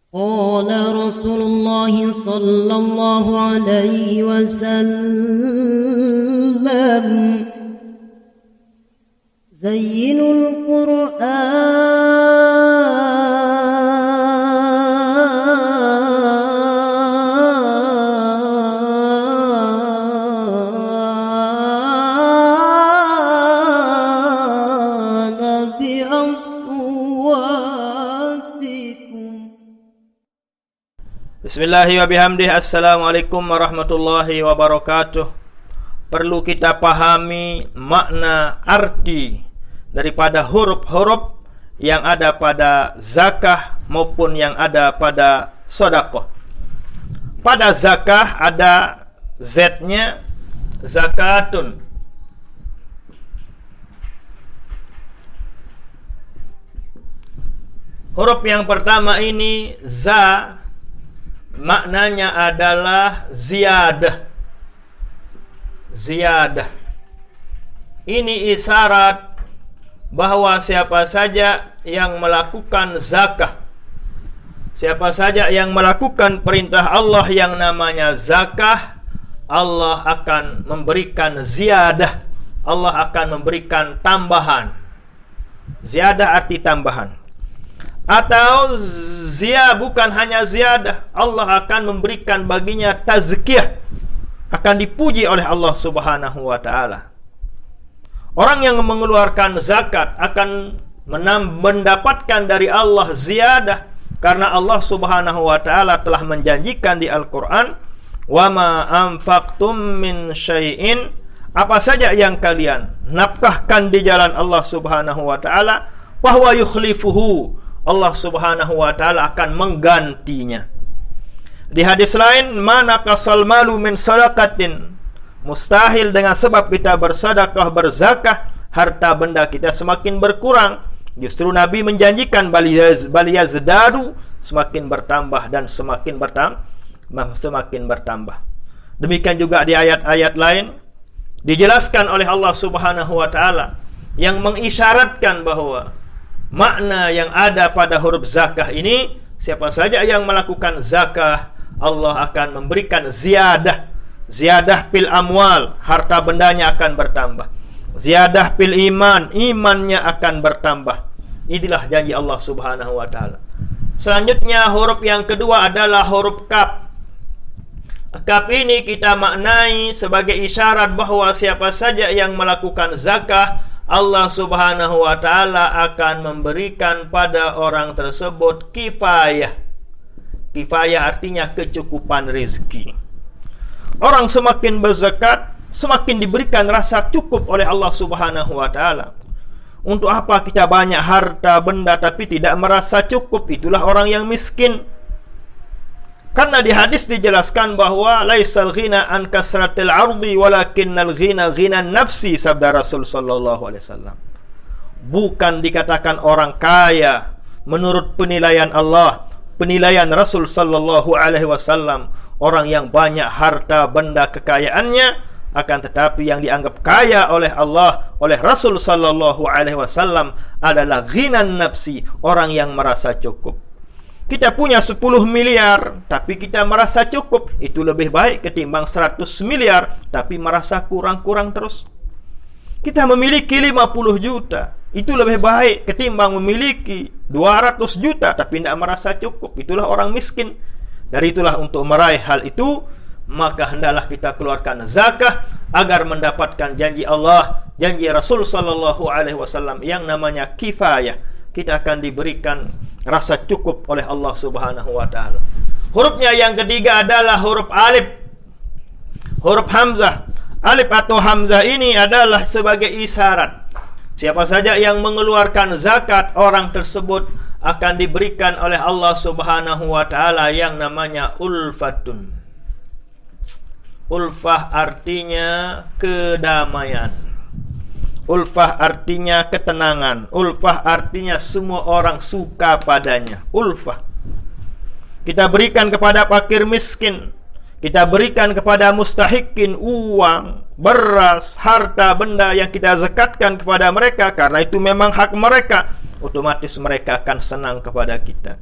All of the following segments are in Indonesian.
قال رسول الله صلى الله عليه وسلم زينوا القرآن بأصواتكم. Bismillahi wa bihamdih. Assalamualaikum warahmatullahi wabarakatuh. Perlu kita pahami makna arti daripada huruf-huruf yang ada pada zakah maupun yang ada pada sedekah. Pada zakah ada Z-nya, zakatun. Huruf yang pertama ini za, maknanya adalah ziyadah. Ziyadah. Ini isyarat bahwa siapa saja yang melakukan zakah, siapa saja yang melakukan perintah Allah yang namanya zakah, Allah akan memberikan ziyadah. Allah akan memberikan tambahan. Ziyadah arti tambahan. Atau bukan hanya ziyadah, Allah akan memberikan baginya tazkiyah, akan dipuji oleh Allah Subhanahu wa ta'ala. Orang yang mengeluarkan zakat akan mendapatkan dari Allah ziyadah, karena Allah Subhanahu wa ta'ala telah menjanjikan di Al-Quran, wa ma anfaqtum min syai'in, apa saja yang kalian nafkahkan di jalan Allah Subhanahu wa ta'ala, fahuwa yukhlifuhu, Allah Subhanahu wa ta'ala akan menggantinya. Di hadis lain, mana kasal malu min sadaqatin, mustahil dengan sebab kita bersedekah, berzakah, harta benda kita semakin berkurang. Justru Nabi menjanjikan baliyazdadu, semakin bertambah dan semakin bertambah. Demikian juga di ayat-ayat lain dijelaskan oleh Allah Subhanahu wa ta'ala yang mengisyaratkan bahwa makna yang ada pada huruf zakah ini, siapa saja yang melakukan zakah, Allah akan memberikan ziyadah. Ziyadah fil amwal, harta bendanya akan bertambah. Ziyadah fil iman, imannya akan bertambah. Inilah janji Allah Subhanahu wa ta'ala. Selanjutnya huruf yang kedua adalah huruf kaf. Kaf ini kita maknai sebagai isyarat bahwa siapa saja yang melakukan zakah, Allah Subhanahu wa ta'ala akan memberikan pada orang tersebut kifayah. Kifayah artinya kecukupan rezeki. Orang semakin berzakat, semakin diberikan rasa cukup oleh Allah Subhanahu wa ta'ala. Untuk apa kita banyak harta benda tapi tidak merasa cukup? Itulah orang yang miskin. Karena di hadis dijelaskan bahwa laisal ghina an kasratil ardi walakinnal ghina ghinan nafsi, sabda Rasul sallallahu alaihi wasallam. Bukan dikatakan orang kaya menurut penilaian Allah, penilaian Rasul sallallahu alaihi wasallam, orang yang banyak harta benda kekayaannya, akan tetapi yang dianggap kaya oleh Allah, oleh Rasul sallallahu alaihi wasallam adalah ghinan nafsi, orang yang merasa cukup. Kita punya 10 miliar tapi kita merasa cukup, itu lebih baik ketimbang 100 miliar tapi merasa kurang-kurang terus. Kita memiliki 50 juta, itu lebih baik ketimbang memiliki 200 juta tapi tidak merasa cukup. Itulah orang miskin. Dari itulah untuk meraih hal itu, maka hendaklah kita keluarkan zakah agar mendapatkan janji Allah, janji Rasul sallallahu alaihi wasallam yang namanya kifayah. Kita akan diberikan rasa cukup oleh Allah Subhanahu wa ta'ala. Hurufnya yang ketiga adalah huruf alif. Huruf hamzah. Alif atau hamzah ini adalah sebagai isyarat. Siapa saja yang mengeluarkan zakat, orang tersebut akan diberikan oleh Allah Subhanahu wa ta'ala yang namanya ulfatun. Ulfah artinya kedamaian. Ulfah artinya ketenangan. Ulfah artinya semua orang suka padanya. Ulfah. Kita berikan kepada fakir miskin, kita berikan kepada mustahikin uang, beras, harta benda yang kita zakatkan kepada mereka, karena itu memang hak mereka. Otomatis mereka akan senang kepada kita.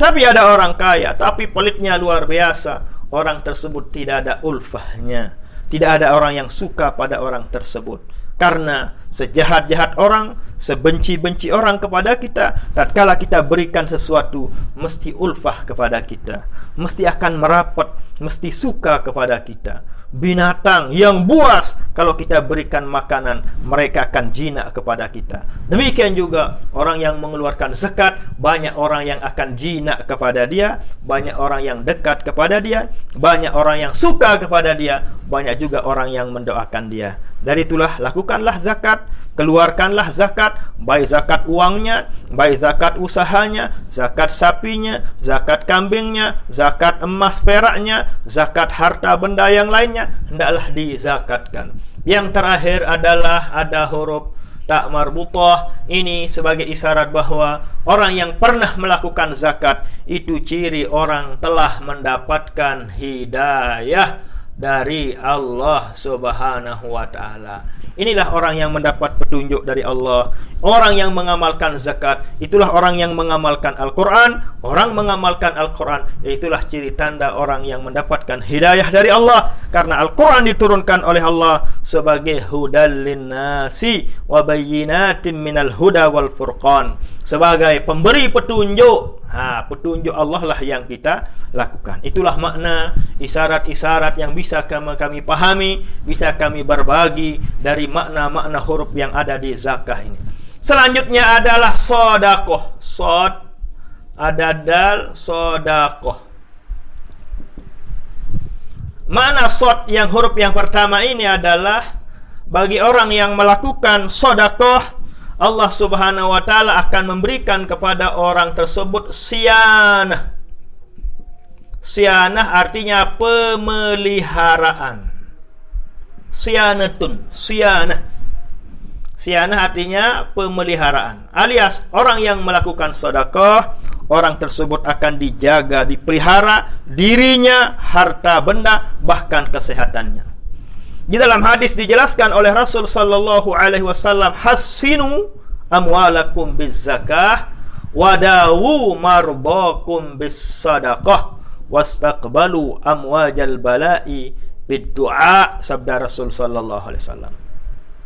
Tapi ada orang kaya, tapi pelitnya luar biasa. Orang tersebut tidak ada ulfahnya. Tidak ada orang yang suka pada orang tersebut. Karena sejahat-jahat orang, sebenci-benci orang kepada kita, tatkala kita berikan sesuatu, mesti ulfah kepada kita, mesti akan merapat, mesti suka kepada kita. Binatang yang buas, kalau kita berikan makanan, mereka akan jinak kepada kita. Demikian juga orang yang mengeluarkan zakat, banyak orang yang akan jinak kepada dia, banyak orang yang dekat kepada dia, banyak orang yang suka kepada dia, banyak juga orang yang mendoakan dia. Dari itulah lakukanlah zakat, keluarkanlah zakat, baik zakat uangnya, baik zakat usahanya, zakat sapinya, zakat kambingnya, zakat emas peraknya, zakat harta benda yang lainnya, hendaklah dizakatkan. Yang terakhir adalah ada huruf tak marbutah. Ini sebagai isyarat bahwa orang yang pernah melakukan zakat itu ciri orang telah mendapatkan hidayah dari Allah Subhanahu wa ta'ala. Inilah orang yang mendapat petunjuk dari Allah. Orang yang mengamalkan zakat, itulah orang yang mengamalkan Al-Quran. Orang mengamalkan Al-Quran, itulah ciri tanda orang yang mendapatkan hidayah dari Allah. Karena Al-Quran diturunkan oleh Allah sebagai hudal linnasi wa bayyinatin minal huda wal furqan, sebagai pemberi petunjuk. Petunjuk Allah lah yang kita lakukan. Itulah makna isyarat-isyarat yang bisa kami pahami, bisa kami berbagi dari makna-makna huruf yang ada di zakah ini. Selanjutnya adalah sodakoh. Sod, ada dal, sodakoh. Makna sod yang huruf yang pertama ini adalah bagi orang yang melakukan sodakoh, Allah Subhanahu wa ta'ala akan memberikan kepada orang tersebut sianah. Sianah artinya pemeliharaan. Sianatun, sianah. Sianah artinya pemeliharaan. Alias orang yang melakukan sedekah, orang tersebut akan dijaga, dipelihara dirinya, harta benda, bahkan kesehatannya. Di dalam hadis dijelaskan oleh Rasul sallallahu alaihi wasallam, hassinu amwalakum bizzakah wadawu mardakum bisadaqah wastaqbalu amwajal bala'i biddu'a, sabda Rasul sallallahu alaihi wasallam.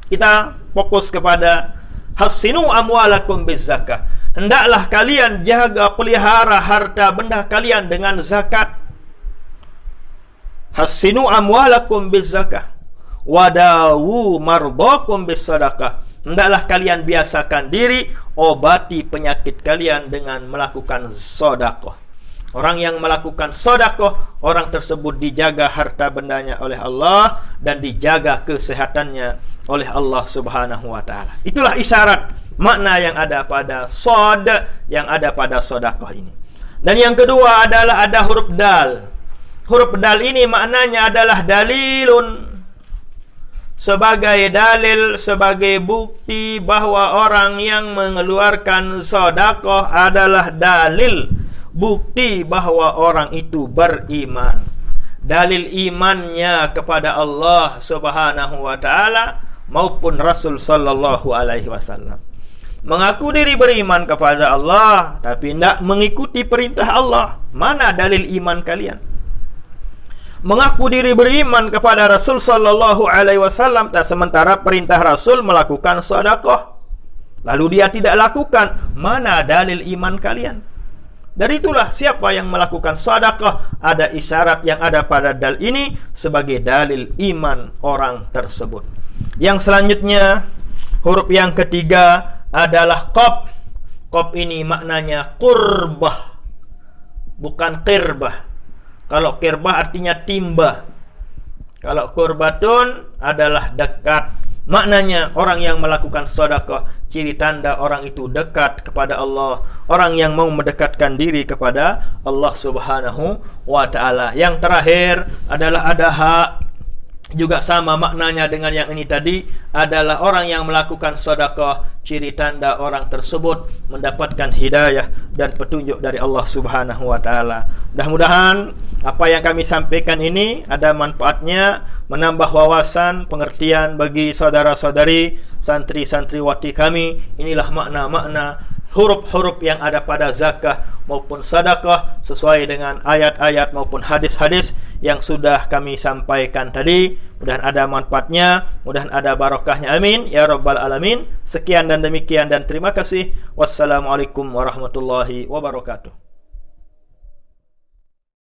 Kita fokus kepada hassinu amwalakum bizzakah. Hendaklah kalian jaga, pelihara harta benda kalian dengan zakat. Hassinu amwalakum bizzakah wadawu mardakum bisadaqah. Hendaklah kalian biasakan diri, obati penyakit kalian dengan melakukan sedekah. Orang yang melakukan sedekah, orang tersebut dijaga harta bendanya oleh Allah dan dijaga kesehatannya oleh Allah Subhanahu wa ta'ala. Itulah isyarat makna yang ada pada sod, yang ada pada sedekah ini. Dan yang kedua adalah ada huruf dal. Huruf dal ini maknanya adalah dalilun, sebagai dalil, sebagai bukti bahwa orang yang mengeluarkan sedekah adalah dalil, bukti bahwa orang itu beriman. Dalil imannya kepada Allah Subhanahu wa ta'ala maupun Rasul sallallahu alaihi wasallam. Mengaku diri beriman kepada Allah tapi tidak mengikuti perintah Allah. Mana dalil iman kalian? Mengaku diri beriman kepada Rasul sallallahu alaihi wasallam, tak sementara perintah Rasul melakukan sedekah, lalu dia tidak lakukan. Mana dalil iman kalian? Dari itulah siapa yang melakukan sedekah, ada isyarat yang ada pada dal ini sebagai dalil iman orang tersebut. Yang selanjutnya, huruf yang ketiga adalah qaf. Qaf ini maknanya qurbah, bukan qirbah. Kalau qirbah artinya timba, kalau qurbatun adalah dekat. Maknanya orang yang melakukan sedekah, ciri tanda orang itu dekat kepada Allah, orang yang mau mendekatkan diri kepada Allah Subhanahu wa ta'ala. Yang terakhir adalah ada hak, juga sama maknanya dengan yang ini tadi, adalah orang yang melakukan sedekah, ciri tanda orang tersebut mendapatkan hidayah dan petunjuk dari Allah Subhanahu wa ta'ala. Mudah-mudahan apa yang kami sampaikan ini ada manfaatnya, menambah wawasan, pengertian bagi saudara-saudari, santri-santriwati kami. Inilah makna-makna huruf-huruf yang ada pada zakah maupun sedekah sesuai dengan ayat-ayat maupun hadis-hadis yang sudah kami sampaikan tadi. Mudah ada manfaatnya, mudah ada barokahnya, amin ya rabbal alamin. Sekian dan demikian dan terima kasih. Wassalamualaikum warahmatullahi wabarakatuh.